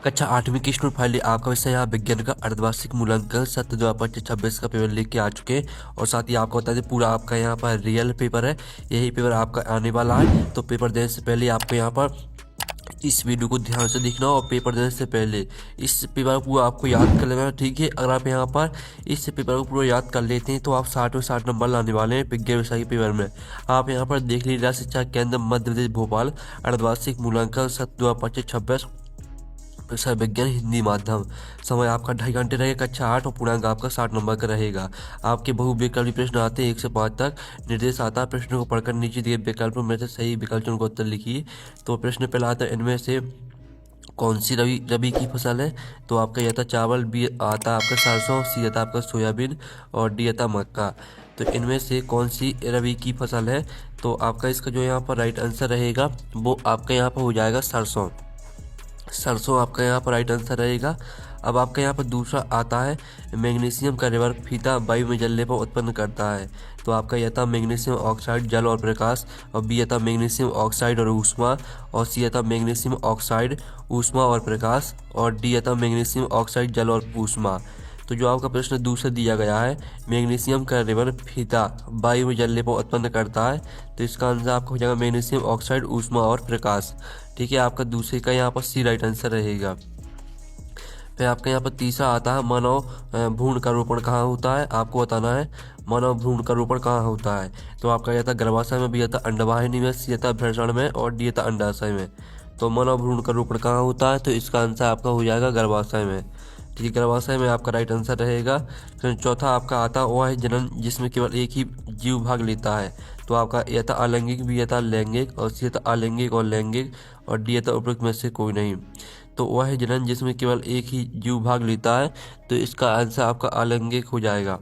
कक्षा 8वीं की स्टूडेंट फाइल आपका विषय यहाँ विज्ञान का अर्धवार्षिक मूल्यांकन सत्र 2025-26 का पेपर लेके आ चुके हैं। और साथ ही आपको बता दें पूरा आपका यहाँ पर रियल पेपर है, यही पेपर आपका आने वाला है। तो पेपर देने से पहले आपको यहाँ पर इस वीडियो को ध्यान से देखना और पेपर देने से पहले इस पेपर को पूरा आपको याद कर लेना, ठीक है। अगर आप यहाँ पर इस पेपर को पूरा याद कर लेते हैं तो आप 60 में 60 नंबर लाने वाले हैं विज्ञान विषय के पेपर में। आप यहाँ पर देख लीजिए शिक्षा केंद्र मध्य प्रदेश भोपाल अर्धवार्षिक मूल्यांकन सत्र 2025-26 विषय विज्ञान हिंदी माध्यम। समय आपका 2.5 घंटे रहेगा कक्षा 8 और पूर्णांक आपका 60 नंबर का रहेगा। आपके बहुविकल्पी प्रश्न आते हैं 1 से 5 तक। निर्देश आता है प्रश्नों को पढ़कर नीचे दिए विकल्पों में से सही विकल्प चुनकर उत्तर लिखिए। तो प्रश्न पहला आता है इनमें से कौन सी रबी की फसल है। तो आपका यह था चावल, बी आता आपका सरसों, सी आता आपका सोयाबीन और डी आता मक्का। तो इनमें से कौन सी रबी की फसल है। तो आपका इसका जो यहाँ पर राइट आंसर रहेगा वो आपका यहाँ पर हो जाएगा सरसों। सरसों आपका यहाँ पर राइट आंसर रहेगा। अब आपका यहाँ पर दूसरा आता है मैग्नीशियम का रिवर फीता वायु में जलने पर उत्पन्न करता है। तो आपका यह था मैग्नीशियम ऑक्साइड जल और प्रकाश, और बी था मैग्नीशियम ऑक्साइड और ऊष्मा, और सी था मैग्नीशियम ऑक्साइड ऊष्मा और प्रकाश, और डी था मैग्नीशियम ऑक्साइड जल और ऊष्मा। तो जो आपका प्रश्न दूसरा दिया गया है मैग्नीशियम का रिवर फीता वायु में जलने पर उत्पन्न करता है, तो इसका आंसर आपका हो जाएगा मैग्नीशियम ऑक्साइड ऊष्मा और प्रकाश, ठीक है। आपका दूसरे का यहाँ पर सी राइट आंसर रहेगा। फिर आपका यहाँ पर तीसरा आता है मानव भ्रूण का रोपण कहाँ होता है। आपको बताना है मानव भ्रूण का रोपण कहाँ होता है। तो आपका यह था गर्भाशय में, बी था अंडवाहिनी में, सी था भ्रूण में और डी था अंडाशय में। तो मानव भ्रूण का रोपण कहाँ होता है, तो इसका आंसर आपका हो जाएगा गर्भाशय में, ठीक है। गर्भाशय में आपका राइट आंसर रहेगा। फिर चौथा आपका आता वह है जनन जिसमें केवल एक ही जीव भाग लेता है। तो आपका यह था अलैंगिक, बी था लैंगिक और सी था अलैंगिक और लैंगिक और डी था उपरोक्त में से कोई नहीं। तो वह है जनन जिसमें केवल एक ही जीव भाग लेता है, तो इसका आंसर आपका अलैंगिक हो जाएगा।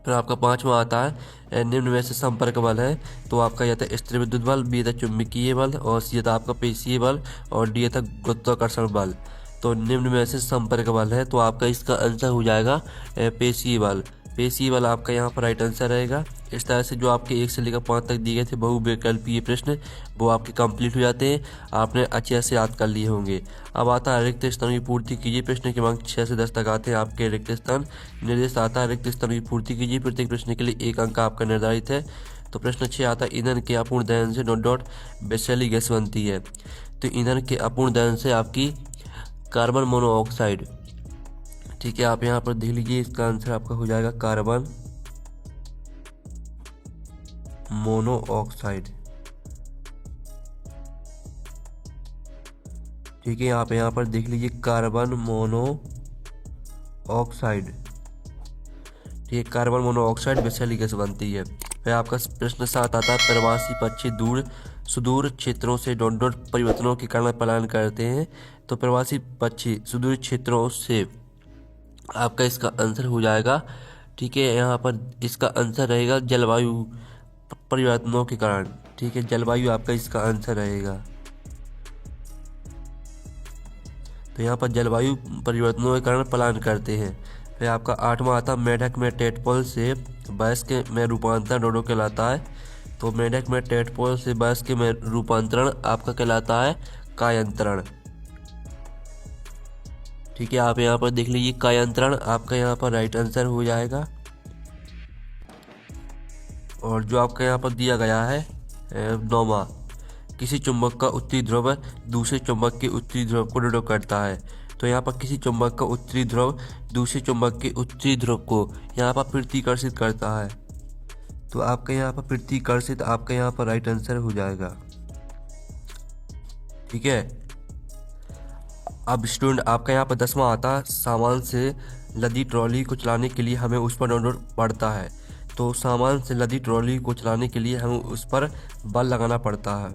फिर आपका पांचवा आता है निम्न में से संपर्क बल है। तो आपका यह था स्थिर विद्युत बल, बी था चुंबकीय बल और सी था आपका पेशीय बल और डी था गुरुत्वाकर्षण बल। तो निम्न में से संपर्क बल है, तो आपका इसका आंसर हो जाएगा पेशीय बल। पेशीय बल आपका यहाँ पर राइट आंसर रहेगा। इस तरह से जो आपके 1 से लेकर 5 तक दिए गए थे बहुविकल्पीय प्रश्न वो आपके कंप्लीट हो जाते हैं, आपने अच्छे से याद कर लिए होंगे। अब आता है रिक्त स्थानों की पूर्ति कीजिए। प्रश्न क्रमांक 6 से 10 तक आते हैं आपके रिक्त स्थान। निर्देश आता है रिक्त स्थानों की पूर्ति कीजिए। प्रत्येक प्रश्न के लिए 1 अंक आपका निर्धारित है। तो प्रश्न 6 आता है ईंधन के अपूर्ण दहन से डॉट डॉट विषैली गैस बनती है। तो ईंधन के अपूर्ण दहन से आपकी कार्बन मोनोऑक्साइड, ठीक है। आप यहाँ पर देख लीजिए इसका आंसर आपका हो जाएगा कार्बन मोनोऑक्साइड, ठीक है। आप यहाँ पर देख लीजिए कार्बन मोनोऑक्साइड, ठीक है। कार्बन मोनोऑक्साइड विषैली गैस बनती है। फिर आपका प्रश्न 7 आता है प्रवासी पक्षी दूर सुदूर क्षेत्रों से डॉट डॉट परिवर्तनों के कारण पलायन करते हैं। तो प्रवासी पक्षी सुदूर क्षेत्रों से आपका इसका आंसर हो जाएगा, ठीक है। यहाँ पर इसका आंसर रहेगा जलवायु परिवर्तनों के कारण, ठीक है। जलवायु आपका इसका आंसर रहेगा। तो यहाँ पर जलवायु परिवर्तनों के कारण पलायन करते हैं। फिर आपका 8वां आता मेढक में टेटपोल से वयस्क में रूपांतरण डोडो कहलाता है। तो मेढक में टेटपोल से वयस्क में रूपांतरण आपका कहलाता है कायंत्रण, ठीक है। आप यहाँ पर देख लीजिए कायंत्रण आपका यहाँ पर राइट आंसर हो जाएगा। और जो आपका यहाँ पर दिया गया है 9वां किसी चुंबक का उत्तरी ध्रुव दूसरे चुंबक के उत्तरी ध्रुव को डोडो करता है। तो यहाँ पर किसी चुंबक का उत्तरी ध्रुव दूसरे चुंबक के उत्तरी ध्रुव को यहाँ पर प्रतिकर्षित करता है। तो आपका यहाँ पर प्रतिकर्षित आपका यहाँ पर राइट आंसर हो जाएगा, ठीक है। अब स्टूडेंट आपका यहाँ पर 10वां आता सामान से लदी ट्रॉली को चलाने के लिए हमें उस पर डोडो पड़ता है। तो सामान से लदी ट्रॉली को चलाने के लिए हमें उस पर बल लगाना पड़ता है,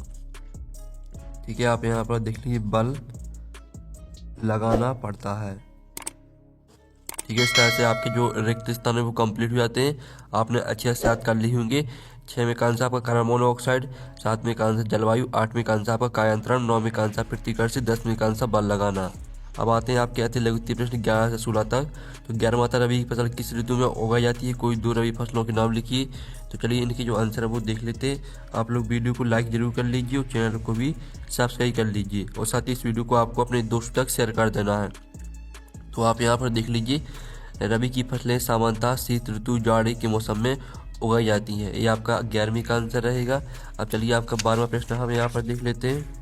ठीक है। आप यहाँ पर देख लीजिए बल लगाना पड़ता है, ठीक है। इस तरह से आपके जो रिक्त स्थान है वो कंप्लीट हो जाते हैं। आपने अच्छे से याद कर ली होंगे। 6 में का आंसर आपका कार्बन मोनोऑक्साइड, 7 में का आंसर जलवायु, 8 में का आंसर आपका कायांतरण, 9 में का आंसर प्रतिकर्षित, 10 में का आंसर बल लगाना। अब आते हैं आपके आते लघुत्तरीय प्रश्न 11 से 16 तक। तो 11 माता रबी की फसल किस ऋतु में उगाई जाती है, कोई 2 रबी फसलों के नाम लिखिए। तो चलिए इनके जो आंसर है वो देख लेते हैं। आप लोग वीडियो को लाइक जरूर कर लीजिए और चैनल को भी सब्सक्राइब कर लीजिए और साथ ही इस वीडियो को आपको अपने दोस्तों तक शेयर कर देना है। तो आप यहाँ पर देख लीजिए, रबी की फसलें सामान्यतः शीत ऋतु जाड़े के मौसम में उगाई जाती हैं। ये आपका 11वीं का आंसर रहेगा। अब चलिए आपका 12वां प्रश्न हम यहाँ पर देख लेते हैं।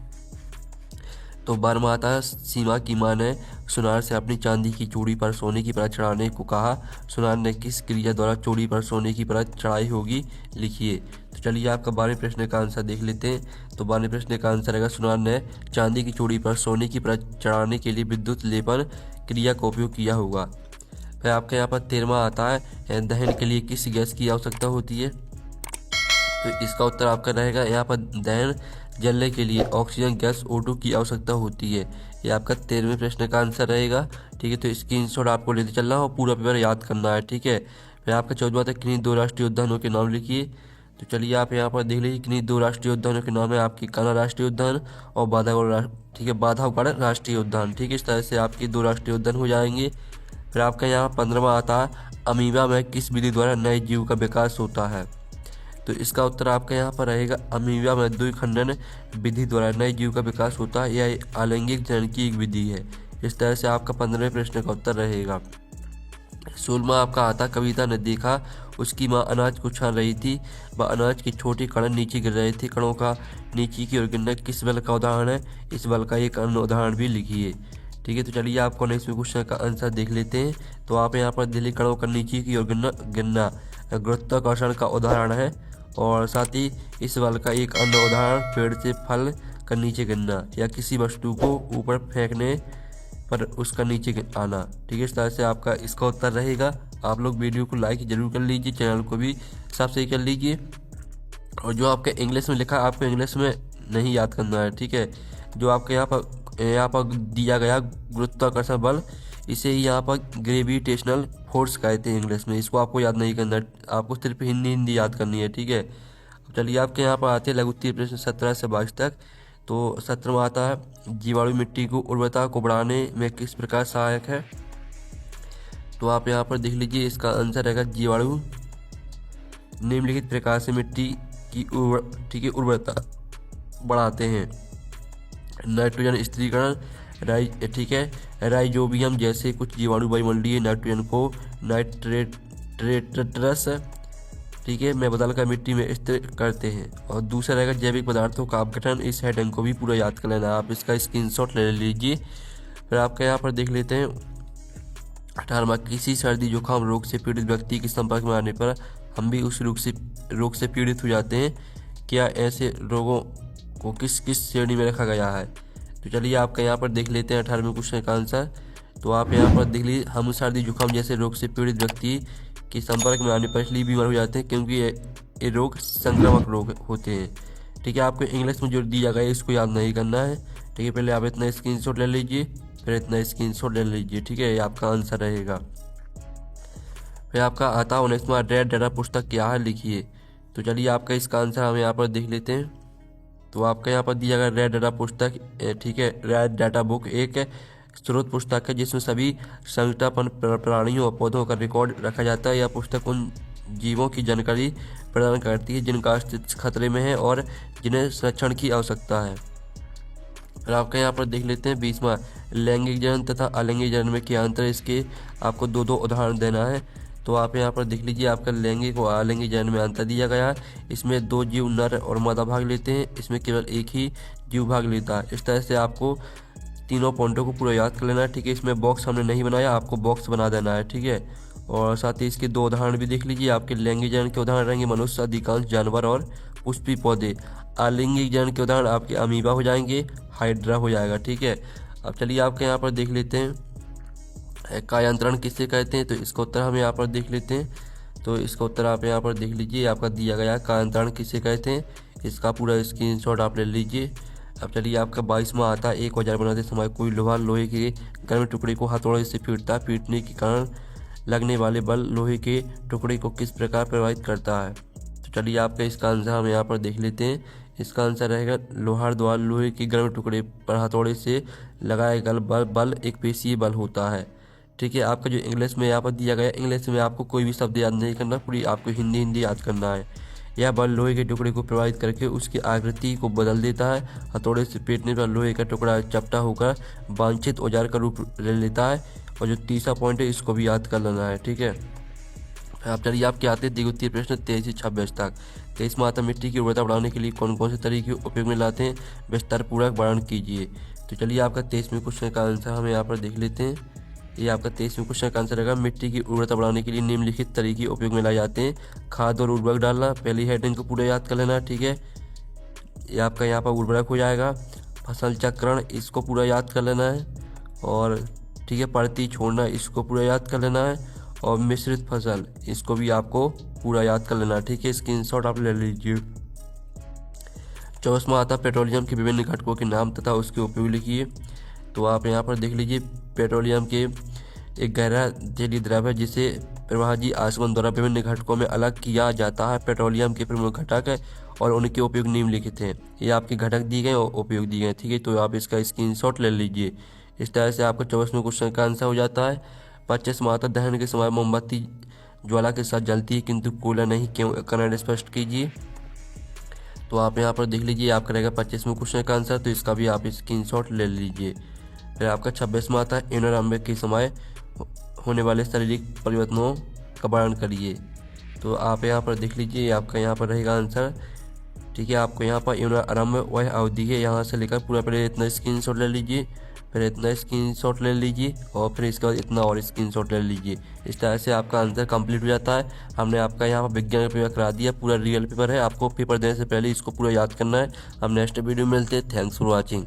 तो 12वां आता है, सीमा की मां ने सुनार से अपनी चांदी की चूड़ी पर सोने की परत चढ़ाने को कहा। सुनार ने किस क्रिया द्वारा चूड़ी पर सोने की परत चढ़ाई होगी, लिखिए। तो चलिए आपका 12वें प्रश्न का आंसर देख लेते हैं। तो 12वें प्रश्न का आंसर है, सुनार ने चांदी की चूड़ी पर सोने की परत चढ़ाने के लिए विद्युत लेपन क्रिया का उपयोग किया होगा। फिर आपके यहाँ पर 13वां आता है, दहन के लिए किस गैस की आवश्यकता होती है। तो इसका उत्तर आपका रहेगा यहाँ पर दहन जलने के लिए ऑक्सीजन गैस O2 की आवश्यकता होती है। ये आपका 13वें प्रश्न का आंसर रहेगा। ठीक है, तो स्क्रीनशॉट आपको लेते चलना और पूरा पेपर याद करना है। ठीक है, फिर आपका 14वां तक किन्हीं 2 राष्ट्रीय उद्यानों के नाम लिखिए। तो चलिए आप यहाँ पर देख लीजिए, किन्हीं 2 राष्ट्रीय उद्यानों के नाम है आपकी कान्हा राष्ट्रीय उद्यान और ठीक है, बांधवगढ़ राष्ट्रीय उद्यान। ठीक है, इस तरह से आपके 2 राष्ट्रीय उद्यान हो जाएंगे। फिर आपका यहाँ 15वां आता है, अमीबा में किस विधि द्वारा नए जीव का विकास होता है। तो इसका उत्तर आपका यहाँ पर रहेगा, अमीबा में द्विखंडन विधि द्वारा नए जीव का विकास होता है। यह अलैंगिक जनन की एक विधि है। इस तरह से आपका 15वें प्रश्न का उत्तर रहेगा। 16वां आपका आता, कविता ने देखा उसकी माँ अनाज को छान रही थी। वह अनाज के छोटे कण नीचे गिर रहे थे। कणों का नीचे की ओर गिरना किस बल का उदाहरण है, इस बल का एक अन्य उदाहरण भी लिखिए। ठीक है, तो चलिए आपको नेक्स्ट क्वेश्चन का आंसर देख लेते हैं। तो आप यहाँ पर दिल्ली कणों का नीचे की ओर गिरना गुरुत्वाकर्षण का उदाहरण है और साथ ही इस बल का एक अन्य उदाहरण पेड़ से फल का नीचे गिरना या किसी वस्तु को ऊपर फेंकने पर उसका नीचे आना। ठीक है, इस तरह से आपका इसका उत्तर रहेगा। आप लोग वीडियो को लाइक जरूर कर लीजिए, चैनल को भी सब्सक्राइब कर लीजिए। और जो आपके इंग्लिश में लिखा है आपको इंग्लिश में नहीं याद करना है। ठीक है, जो आपके यहाँ पर दिया गया गुरुत्वाकर्षण बल, इसे यहाँ पर ग्रेविटेशनल फोर्स कहते हैं इंग्लिश में। इसको आपको याद नहीं करना, आपको सिर्फ हिंदी याद करनी है। ठीक है, अब चलिए आपके यहाँ पर आते हैं लघुत्तरीय प्रश्न 17 से 22 तक। तो 17वां आता है, जीवाणु मिट्टी को उर्वरता को बढ़ाने में किस प्रकार सहायक है। तो आप यहाँ पर देख लीजिए, इसका आंसर रहेगा, जीवाणु निम्नलिखित प्रकार से मिट्टी की उर्वरता बढ़ाते हैं। नाइट्रोजन स्थिरीकरण, ठीक है, राइजोबियम जैसे कुछ जीवाणु वायुमंडलीय नाइट्रोजन को नाइट्रेट्स, ठीक है, में बदलकर मिट्टी में स्थिर करते हैं। और दूसरा रहेगा जैविक पदार्थों का अपघटन। इस हेडिंग को भी पूरा याद कर लेना, आप इसका स्क्रीनशॉट ले लीजिए। फिर आपका यहाँ पर देख लेते हैं 18वां, किसी सर्दी जुकाम रोग से पीड़ित व्यक्ति के संपर्क में आने पर हम भी उस रोग से पीड़ित हो जाते हैं। क्या ऐसे रोगों को किस किस श्रेणी में रखा गया है। तो चलिए आपका यहाँ पर देख लेते हैं 18वें क्वेश्चन का आंसर। तो आप यहाँ पर देख लीजिए, हम सर्दी जुकाम जैसे रोग से पीड़ित व्यक्ति के संपर्क में आने पर इसलिए बीमार हो जाते हैं क्योंकि ये रोग संक्रामक रोग होते हैं। ठीक है, आपको इंग्लिश में जो दिया गया है इसको याद नहीं करना है। ठीक है, पहले आप इतना स्क्रीनशॉट ले लीजिए, फिर इतना स्क्रीनशॉट ले लीजिए। ठीक है, ये आपका आंसर रहेगा। फिर आपका आता 19वां, रेड डाटा पुस्तक क्या है, लिखिए। तो चलिए आपका इसका आंसर हम यहाँ पर देख लेते हैं। तो आपका यहाँ पर दिया गया रेड डाटा पुस्तक, ठीक है, रेड डाटा बुक एक स्रोत पुस्तक है जिसमें सभी संकटापन्न प्राणियों और पौधों का रिकॉर्ड रखा जाता है। यह पुस्तक उन जीवों की जानकारी प्रदान करती है जिनका अस्तित्व खतरे में है और जिन्हें संरक्षण की आवश्यकता है। फिर आपका यहाँ पर देख लेते हैं 20वां, लैंगिक जनन तथा अलैंगिक जनन में क्या अंतर है, इसके आपको दो उदाहरण देना है। तो आप यहाँ पर देख लीजिए, आपका लैंगिक और अलैंगिक जनन में अंतर दिया गया है। इसमें 2 जीव नर और मादा भाग लेते हैं, इसमें केवल एक ही जीव भाग लेता है। इस तरह से आपको तीनों पॉइंटों को पूरा याद कर लेना है। ठीक है, इसमें बॉक्स हमने नहीं बनाया, आपको बॉक्स बना देना है। ठीक है, और साथ ही इसके 2 उदाहरण भी देख लीजिए। आपके लैंगिक जनन के उदाहरण रहेंगे मनुष्य, अधिकांश जानवर और पुष्पी पौधे। अलैंगिक जनन के उदाहरण आपके अमीबा हो जाएंगे, हाइड्रा हो जाएगा। ठीक है, अब चलिए आपके यहाँ पर देख लेते हैं कायांतरण किससे कहते हैं। तो इसका उत्तर हम यहाँ पर देख लेते हैं। तो इसका उत्तर आप यहाँ पर देख लीजिए, आपका दिया गया कायांतरण किससे कहते हैं, इसका पूरा स्क्रीनशॉट आप ले लीजिए। अब चलिए आपका 22वां आता है, एक औजार बनाते समय कोई लोहे के गर्म टुकड़े को हथौड़े से पीटता है। पीटने के कारण लगने वाले बल लोहे के टुकड़े को किस प्रकार प्रभावित करता है। तो चलिए आपका इसका आंसर हम यहाँ पर देख लेते हैं। इसका आंसर रहेगा लोहार द्वारा लोहे के गर्म टुकड़े पर हथौड़े से लगाया गया बल एक पेशीय बल होता है। ठीक है, आपका जो इंग्लिश में यहाँ पर दिया गया, इंग्लिश में आपको कोई भी शब्द याद नहीं करना, पूरी आपको हिंदी याद करना है। यह बल लोहे के टुकड़े को प्रभावित करके उसकी आकृति को बदल देता है। हथौड़े से पीटने पर लोहे का टुकड़ा चपटा होकर वांछित औजार का रूप ले लेता है। और जो तीसरा पॉइंट है इसको भी याद कर लेना है। ठीक है, आप चलिए आपके आते हैं द्विगुत्तीय प्रश्न 23 से 26 तक। 23 में आता मिट्टी की उर्वरता बढ़ाने के लिए कौन कौन से तरीके उपयोग में लाते हैं, विस्तार पूर्वक वर्णन कीजिए। तो चलिए आपका 23वें क्वेश्चन का आंसर हम यहाँ पर देख लेते हैं। ये आपका 23वें क्वेश्चन का आंसर रहेगा मिट्टी की उर्वरता बढ़ाने के लिए निम्नलिखित तरीके उपयोग में लाए जाते हैं। खाद और उर्वरक डालना, पहली हेडिंग को पूरा याद कर लेना। ठीक है, ये आपका यहाँ पर उर्वरक हो जाएगा। फसल चक्रण, इसको पूरा याद कर लेना है। और ठीक है, परती छोड़ना, इसको पूरा याद कर लेना है। और मिश्रित फसल, इसको भी आपको पूरा याद कर लेना है। ठीक है, स्क्रीनशॉट आप ले लीजिए। 24वां आता पेट्रोलियम के विभिन्न घटकों के नाम तथा उसके उपयोग लिखिए। तो आप यहाँ पर देख लीजिए, पेट्रोलियम के एक गहरा जलीय द्रव है जिसे प्रवाहजी आसवन द्वारा विभिन्न घटकों में अलग किया जाता है। पेट्रोलियम के प्रमुख घटक है और उनके उपयोग निम्नलिखित हैं। ये आपके घटक दिए गए और उपयोग दिए गए। ठीक है, तो आप इसका स्क्रीनशॉट ले लीजिए। इस तरह से आपका 24वें क्वेश्चन का आंसर हो जाता है। 25वां आता दहन के समय मोमबत्ती ज्वाला के साथ जलती है किंतु कोयला नहीं, क्यों, कारण स्पष्ट कीजिए। तो आप यहाँ पर देख लीजिए, आपका रहेगा 25वें क्वेश्चन का आंसर। तो इसका भी आप स्क्रीनशॉट ले लीजिए। फिर आपका 26वां आता है इनोरम्बिक के समय होने वाले शारीरिक परिवर्तनों का वर्णन करिए। तो आप यहाँ पर देख लीजिए, आपका यहाँ पर रहेगा आंसर। ठीक है, आपको यहाँ पर इनोरम्ब वह अवधि है, यहाँ से लेकर पूरा पहले इतना स्क्रीनशॉट ले लीजिए, फिर इतना स्क्रीनशॉट ले लीजिए और फिर इसके बाद इतना और स्क्रीनशॉट ले लीजिए। इस तरह से आपका आंसर कंप्लीट हो जाता है। हमने आपका यहाँ पर विज्ञान का पेपर करा दिया, पूरा रियल पेपर है। आपको पेपर देने से पहले इसको पूरा याद करना है। हम नेक्स्ट वीडियो में मिलते हैं। Thanks for watching.